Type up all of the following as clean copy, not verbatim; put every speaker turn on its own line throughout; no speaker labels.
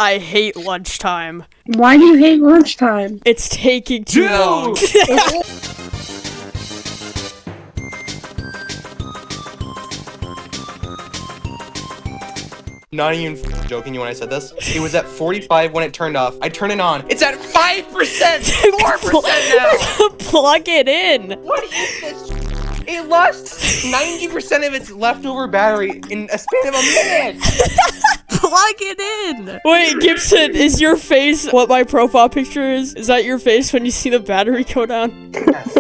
I hate lunchtime.
Why do you hate lunchtime?
It's taking too long.
Not even joking you when I said this. It was at 45 when it turned off. I turned it on. It's at 5%! 4% now!
Plug it in!
What is this? It lost 90% of its leftover battery in a span of a minute!
Plug it in! Wait, Gibson, is your face what my profile picture is? Is that your face when you see the battery go down?
Yes.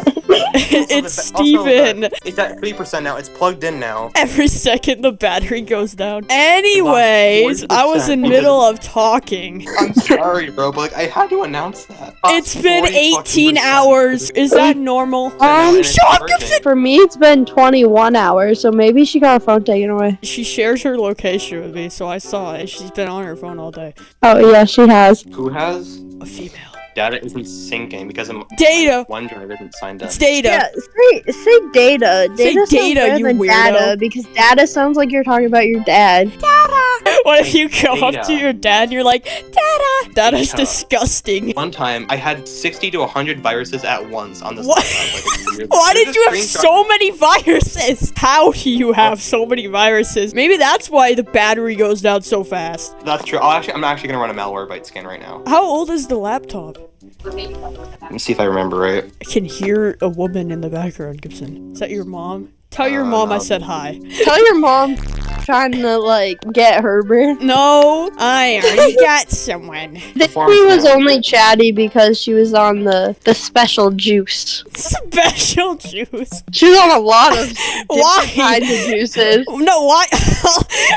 It's Steven.
It's at 3% now. It's plugged in now.
Every second the battery goes down. Anyways, I was in middle of talking.
I'm sorry, bro, but like, I had to announce that.
It's been 18 hours. Is that normal?
Shut up, Gibson!
For me, it's been 21 hours, so maybe she got her phone taken away.
She shares her location with me, so I saw it. She's been on her phone all day.
Oh, yeah, she has.
Who has?
A female.
Data isn't syncing because
Data.
OneDrive isn't signed up.
It's data.
Yeah, say data.
Say
Data,
data, you
than
weirdo.
data, because data sounds like you're talking about your dad.
What if you go up
Data.
to your dad and you're like, Dada? That is
Data.
disgusting.
One time, I had 60 to 100 viruses at once on this
What?
laptop.
Why did you have so many viruses? How do you have so many viruses? Maybe that's why the battery goes down so fast.
That's true. I'm actually gonna run a Malwarebyte scan right now.
How old is the laptop?
Let me see if I remember right.
I can hear a woman in the background, Gibson. Is that your mom? Tell your mom I
no.
said hi.
Tell your mom trying to, like, get Herbert.
No, I already got someone.
She was only chatty because she was on the special juice.
Special juice.
She was on a lot of
Why?
different kinds of juices.
No, why?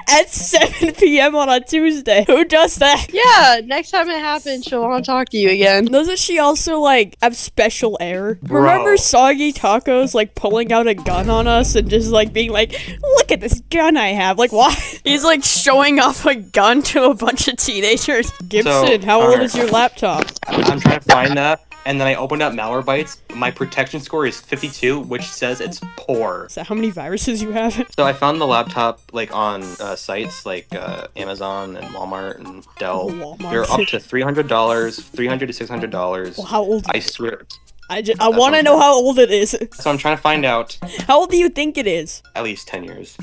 At 7 p.m. on a Tuesday. Who does that?
Yeah, next time it happens, she'll want to talk to you again.
Doesn't she also, like, have special air?
Bro.
Remember Soggy Tacos, like, pulling out a gun on us and just, like, being like, look at this gun I have. Like, why? He's, like, showing off a gun to a bunch of teenagers. Gibson, how old is your laptop?
I'm trying to find that, and then I opened up Malwarebytes. My protection score is 52, which says it's poor.
Is that how many viruses you have?
So I found the laptop like on sites like Amazon and Walmart and Dell.
Walmart.
They're up to $300, $300 to $600.
Well, how old?
I swear.
I want to know how old it is.
So I'm trying to find out.
How old do you think it is?
At least 10 years.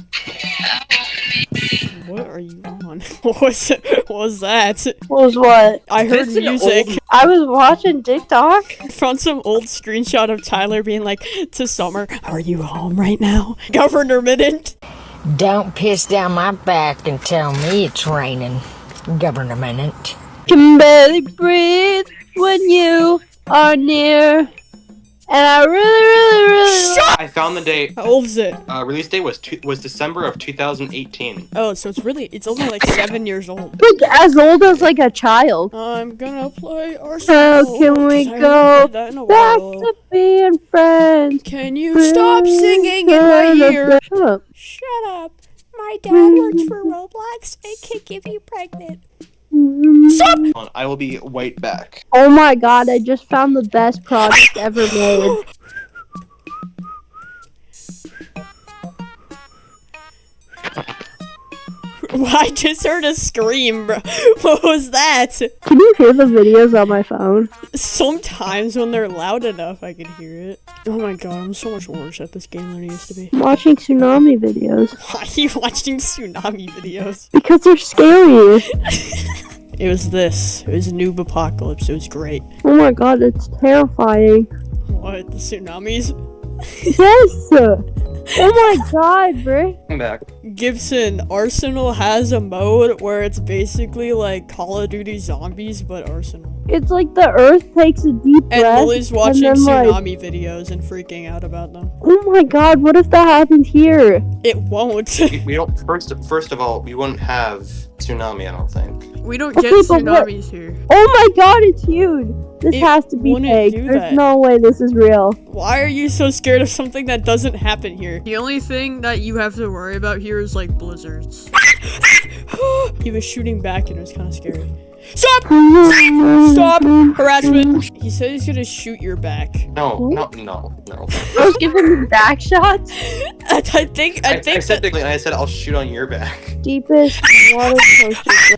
What are you on? What was that?
What was what?
I heard
This is
music.
old.
I was watching TikTok.
Found some old screenshot of Tyler being like, to Summer, are you home right now? Governor Minute.
Don't piss down my back and tell me it's raining, Governor Minute.
Can barely breathe when you are near. And I really
Shut
I found the date.
How old is it?
Release date was December of 2018.
Oh, so it's only like 7 years old.
like as old as like a child.
I'm gonna play Arsenal.
How can we
'cause I haven't
go
played that in a
back
while.
to being friends?
Can you stop singing in my ear?
Shut up.
Shut up. My dad works for Roblox and can give you pregnant. Stop!
I will be right back.
Oh my god, I just found the best product ever made.
I just heard a scream, bro. What was that?
Can you hear the videos on my phone?
Sometimes when they're loud enough, I can hear it. Oh my god, I'm so much worse at this game than I used to be.
I'm watching tsunami videos.
Why are you watching tsunami videos?
Because they're scary.
It was this. It was Noob Apocalypse. It was great.
Oh my god, it's terrifying.
What? The tsunamis?
Yes! Oh my god, bro.
I'm back.
Gibson, Arsenal has a mode where it's basically like Call of Duty Zombies, but Arsenal.
It's like the earth takes a deep breath.
And Lily's watching
and then,
tsunami videos and freaking out about them.
Oh my god, what if that happened here?
It won't.
We don't. First of all, we wouldn't have tsunami. I don't think.
We don't
Okay,
get
but what-
tsunamis here.
Oh my god, it's huge! This
It
has to be
wouldn't
fake.
do
There's
that.
no way this is real.
Why are you so scared of something that doesn't happen here? The only thing that you have to worry about here is like blizzards. He was shooting back and it was kind of scary. Stop! Stop! Harassment! He said he's gonna shoot your back.
No.
I was giving me back shots.
I think
I said I'll shoot on your back.
Deepest water coaster.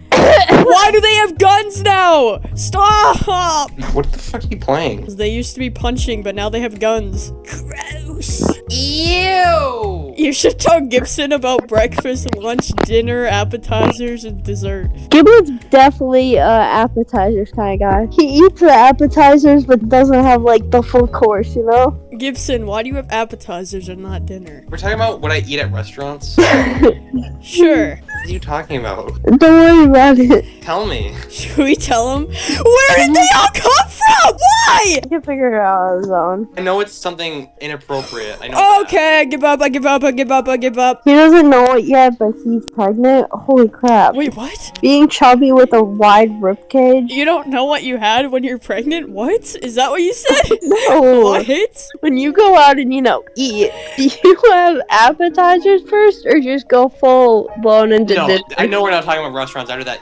Why do they have guns now? Stop!
What the fuck are you playing?
They used to be punching, but now they have guns. Gross.
Ew!
You should tell Gibson about breakfast, lunch, dinner, appetizers, and dessert.
Gibbert's definitely appetizers kind of guy. He eats the appetizers but doesn't have like the full course, you know?
Gibson, why do you have appetizers and not dinner?
We're talking about what I eat at restaurants?
Sure.
What are you talking about?
Don't worry about it.
Tell me.
Should we tell him? Where did they all come from? Why?
He can figure it out on his own.
I know it's something inappropriate. I know that.
Okay, I give up, I give up, I give up, I give up.
He doesn't know it yet, but he's pregnant. Holy crap.
Wait, what?
Being chubby with a wide ribcage?
You don't know what you had when you're pregnant? What? Is that what you said?
No.
What?
When you go out and, eat, do you have appetizers first or just go full blown into
No,
dinner?
I know we're not talking about restaurants after that,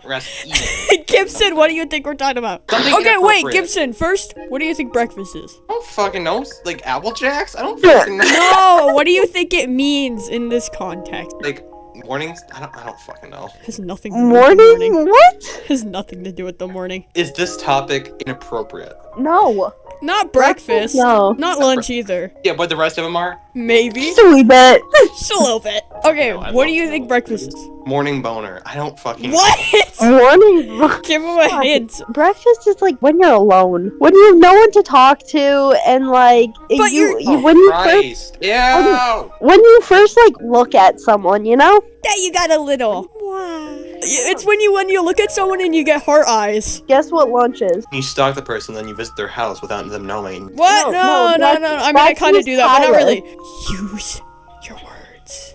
rest eating.
Gibson, what do you think we're talking about?
Something
Okay, wait,
inappropriate.
Gibson, first, what do you think breakfast is?
I don't fucking know. Like Apple Jacks? I don't fucking know.
No, what do you think it means in this context?
Like mornings? I don't fucking know.
Has nothing to do with the
Morning?
morning.
What?
Has nothing to do with the morning.
Is this topic inappropriate?
No.
Not breakfast.
No.
Not lunch either.
Yeah, but the rest of them are?
Maybe.
Just a wee bit.
Just a little bit. Okay,
No, I
what do
love
you
to
think
know.
breakfast is?
Morning boner. I don't fucking
What?
Morning.
Give him a hint.
Breakfast is like when you're alone, when you have no one to talk to, and like
But
you,
you're-
when you first
Christ. Ew!
when you first like look at someone, you know.
Yeah, you got a little. It's when you look at someone and you get heart eyes.
Guess what lunch is?
You stalk the person, then you visit their house without them knowing.
What?
No,
No.
that's-
I mean, I
that's
kind of
with
do that, but not
Tyler.
really. Use your words.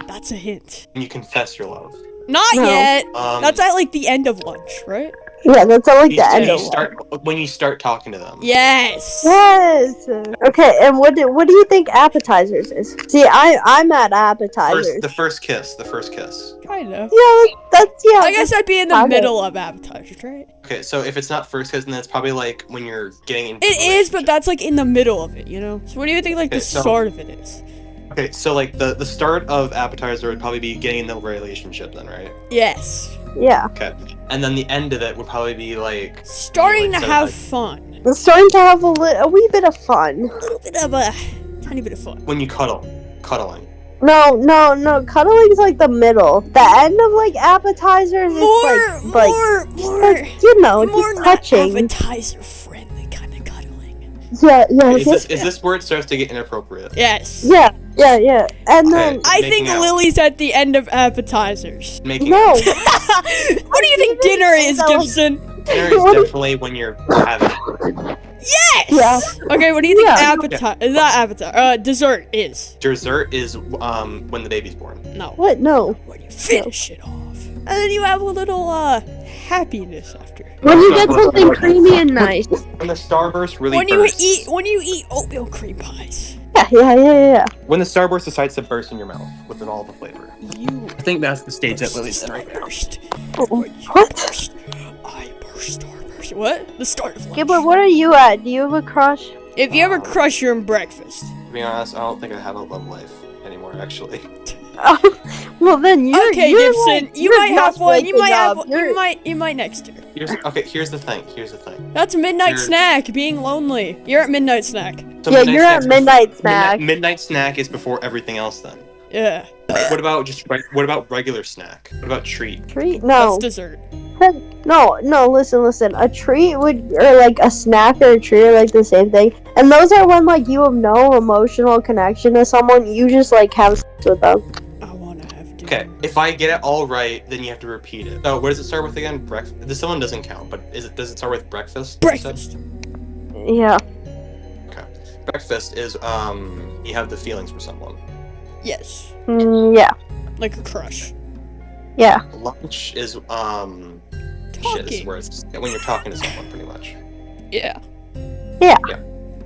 That's a hint.
And you confess your love.
Not
No.
yet.
That's
That's at like the end of lunch, right?
Yeah, that's at like
you,
the end
you
of
start when you start talking to them.
Yes.
Yes. Okay, and what do you think appetizers is? See, I'm at appetizers.
The first kiss. The first kiss.
Kind of.
Yeah, that's
I guess that'd be in the
Okay.
middle of appetizers, right?
Okay, so if it's not first kiss, then it's probably like when you're getting into.
It is, but that's like in the middle of it, you know? So what do you think like the
Okay, so-
start of it is?
Okay, so like the start of appetizer would probably be getting in the relationship, then, right?
Yes.
yeah.
Okay, and then the end of it would probably be like
Starting to
so,
have
like-
fun.
It's starting to have a wee bit of fun.
A little bit of a tiny bit of fun.
when you cuddling.
No, cuddling's like the middle. The end of like appetizers is
More
just
not
touching.
appetizer friendly kind of cuddling.
Yeah.
Is this where it starts to get inappropriate?
Yes.
Yeah. And then
Okay.
I
Making
think
out.
Lily's at the end of appetizers.
Making
no.
out.
What do you think dinner is,
that, like-
Gibson?
Dinner is definitely when you're having it.
Yes.
Yeah.
Okay, what do you think
Yeah.
not appetizer, dessert is?
Dessert is when the baby's born.
No.
What? No.
When you finish it off. And then you have a little happiness after.
When you get something creamy and nice.
When the starburst really
When you
bursts.
eat oatmeal cream pies.
Yeah.
When the starburst decides to burst in your mouth with all the flavor.
You
I think that's the stage that Lily's in right now.
burst.
Oh,
When you
what?
burst, I burst, starburst. What? The start of lunch.
Gilbert, what are you at? Do you have a crush?
If you ever crush, you're in breakfast.
To be honest, I don't think I have a love life anymore, actually.
Oh, well then you're
Okay,
you're
Gibson,
like,
you
you're
might have
just
one. You
waking
might have.
up. You're-
You might next year.
Here's the thing.
That's midnight
You're-
snack. Being lonely. You're at midnight snack.
So
Yeah, you're at
snack's
midnight snack.
Midnight snack is before everything else then.
Yeah.
What about regular snack? What about treat?
Treat? No.
That's dessert.
No, listen. A treat or like a snack or a treat are like the same thing. And those are when like you have no emotional connection to someone, you just like have sex with them.
I wanna have dinner.
Okay, if I get it all right, then you have to repeat it. So, what does it start with again? Breakfast. This one doesn't count, but does it start with breakfast? you said?
Breakfast.
Yeah.
Okay. Breakfast is you have the feelings for someone.
Yes.
Yeah.
Like a crush.
Yeah.
Lunch is shit, this is
Talking.
where it's when you're talking to someone pretty much.
Yeah.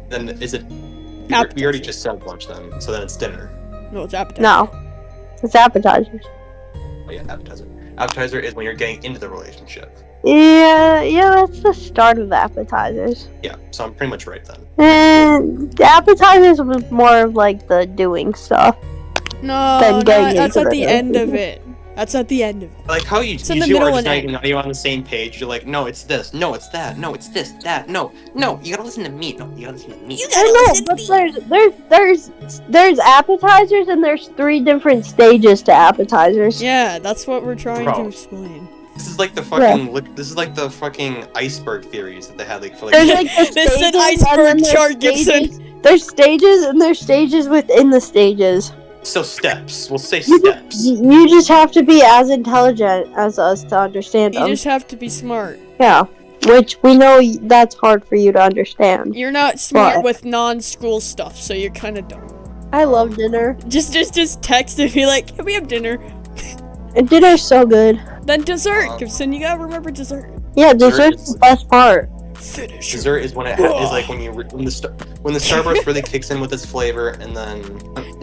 Then is it we
Appetizer.
already just said lunch then, so then it's dinner.
No, it's appetizer.
No. It's appetizers.
Oh yeah, appetizer. Appetizer is when you're getting into the relationship.
Yeah, that's the start of the appetizers.
Yeah, so I'm pretty much right then.
And the appetizers was more of like the doing stuff.
No,
Then getting
that's
into
at
the
the end of
relationship.
it. That's at the end of it.
Like how you
It's in the
two
middle
are just
and
not even on the same page. You're like, no, it's this. No, it's that. No, it's this, that. No, you gotta listen to me. No, you gotta listen to me.
I know, but there's appetizers and there's 3 different stages to appetizers.
Yeah, that's what we're trying
Bro.
to explain.
This is like the fucking this is like the fucking iceberg theories that they had like for like.
There's like the
This is an
stages, and
iceberg
then there's
chart,
stages.
Gibson.
There's stages and there's stages within the stages.
So steps. We'll say
You
steps.
you just have to be as intelligent as us to understand
You
them.
just have to be smart.
Yeah, which we know that's hard for you to understand.
You're not smart
What?
with non-school stuff, so you're kind of dumb.
I love dinner.
Just text and be like, can we have dinner?
And dinner's so good.
Then dessert, Gibson. You gotta remember dessert.
Yeah, dessert's the best part.
Finish.
Dessert is when it is like when the Starburst really kicks in with its flavor, and then.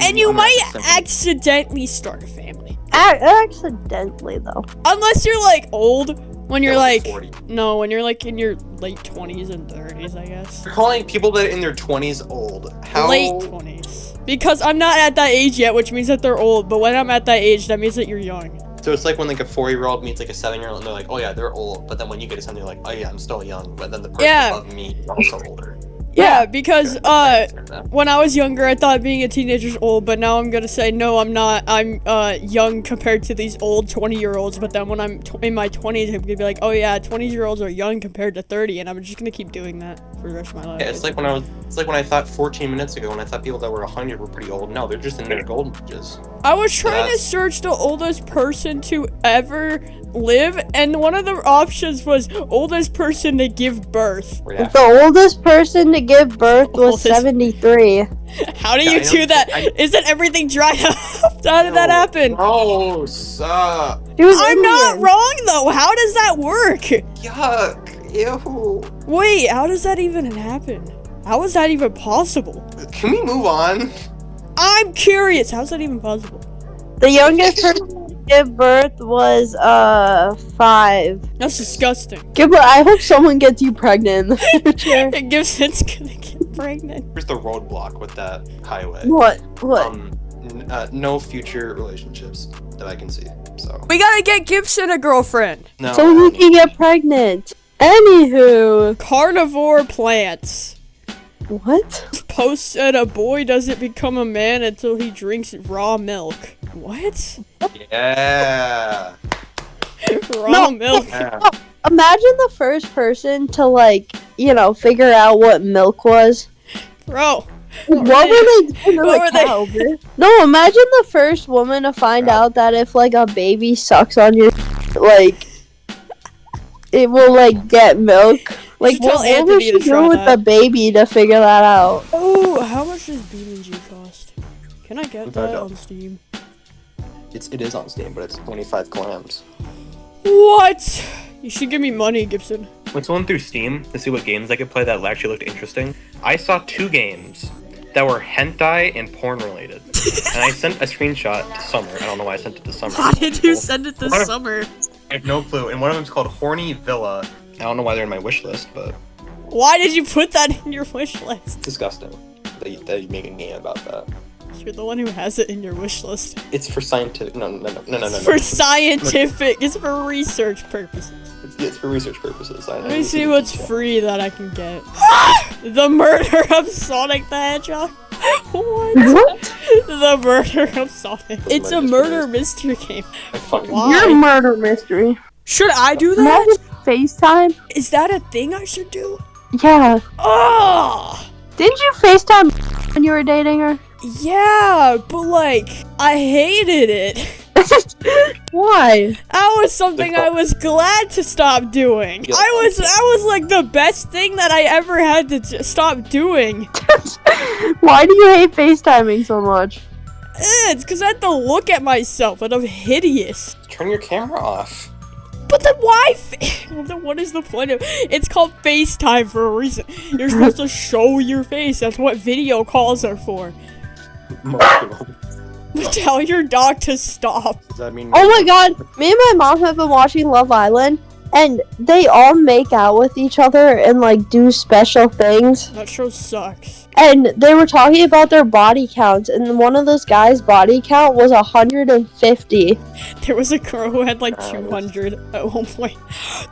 And you
I'm
might
not-
accidentally start a family.
Accidentally, though.
Unless you're like old, when you're
Yeah,
like
40.
no, when you're like in your late 20s and 30s, I guess.
You're calling people that are in their 20s old. How?
Late 20s. Because I'm not at that age yet, which means that they're old. But when I'm at that age, that means that you're young.
So it's like when like a 4-year-old meets like a 7-year-old, and they're like, oh yeah, they're old. But then when you get to something, you're like, oh yeah, I'm still young. But then the person
Yeah.
above me is also older.
Yeah, because
Okay.
when I was younger, I thought being a teenager's old, but now I'm gonna say no, I'm not. I'm young compared to these old 20-year-olds. But then when I'm in my 20s, I'm gonna be like, oh yeah, 20-year-olds are young compared to 30, and I'm just gonna keep doing that for the rest of my life.
Yeah, it's like when I thought 14 minutes ago when I thought people that were 100 were pretty old. No, they're just in their golden ages.
I was trying to
That's-
search the oldest person to ever live, and one of the options was oldest person to give birth.
Yeah.
The oldest person to give birth was
Oldest-
73.
How do
Yeah,
you
I know-
do that?
I-
Isn't everything dried up? How did that happen?
Gross.
She was
I'm not
Indian.
wrong though. How does that work?
Yuck. Ew.
Wait, how does that even happen? How is that even possible?
Can we move on?
I'm curious. How's that even possible?
The youngest person to give birth was 5.
That's disgusting.
Gibber, I hope someone gets you pregnant in the future.
Gibson's gonna get pregnant.
Here's the roadblock with that highway.
What? What?
No future relationships that I can see. So
We gotta get Gibson a girlfriend.
no.
So you can get pregnant. Anywho.
Carnivore plants.
What?
Post said a boy doesn't become a man until he drinks raw milk. What?
Yeah.
Raw
No.
milk.
Yeah.
Imagine the first person to, like, figure out what milk was.
Bro.
What were they doing to
What
the
were they-
cow, bro? No, imagine the first woman to find out that if, like, a baby sucks on your, like, it will, like, get milk. Like,
should tell
what
Anthony
was she
to try
doing with
that.
the baby to figure that out?
Oh, how much does BMG cost? Can I get
Without
that
doubt.
on Steam?
It is on Steam, but it's 25 clams.
What? You should give me money, Gibson.
When someone through Steam to see what games I could play that actually looked interesting, I saw 2 games that were hentai and porn related. And I sent a screenshot to Summer. I don't know why I sent it to Summer.
Why did you send it this
What?
summer?
I have no clue. And one of them's called Horny Villa. I don't know why they're in my wish list, but
Why did you put that in your wish list?
it's disgusting that you make a game about that.
You're the one who has it in your wish list.
It's for scientific. No.
For scientific, it's for research purposes.
It's for research purposes.
Let me see what's free that I can get. The murder of Sonic the Hedgehog. What?
What?
The murder of Sonic. It's a murder mystery game.
I fucking
Why?
You're a murder mystery.
Should I do that?
Imagine FaceTime.
Is that a thing I should do?
Yeah.
Oh!
Didn't you FaceTime when you were dating her?
Yeah, but like, I hated it.
Why?
That was something I was glad to stop doing.
Yeah.
I was like the best thing that I ever had to stop doing.
Why do you hate FaceTiming so much?
It's because I had to look at myself and I'm hideous.
turn your camera off.
But then why? Well, then what is the point of? It's called FaceTime for a reason. You're supposed to show your face. That's what video calls are for. Tell your dog to stop.
Does that mean?
Oh my god, me and my mom have been watching Love Island, and they all make out with each other and like do special things.
That show sucks.
And they were talking about their body counts, and one of those guys' body count was 150.
There was a girl who had like 200 at one point.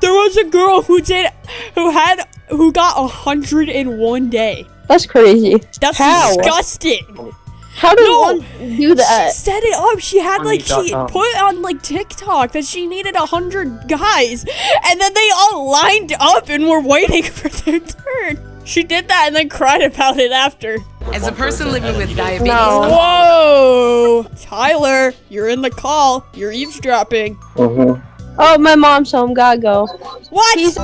There was a girl who got 100 in one day.
That's crazy.
That's
How?
disgusting.
How did one do that?
She set it up. She had like, she
Funny.com.
put on like TikTok that she needed 100 guys, and then they all lined up and were waiting for their turn. She did that and then cried about it after.
As a person living with diabetes,
No.
Whoa! Tyler, you're in the call. You're eavesdropping.
Oh, my mom's home. Gotta go.
What?
Peace.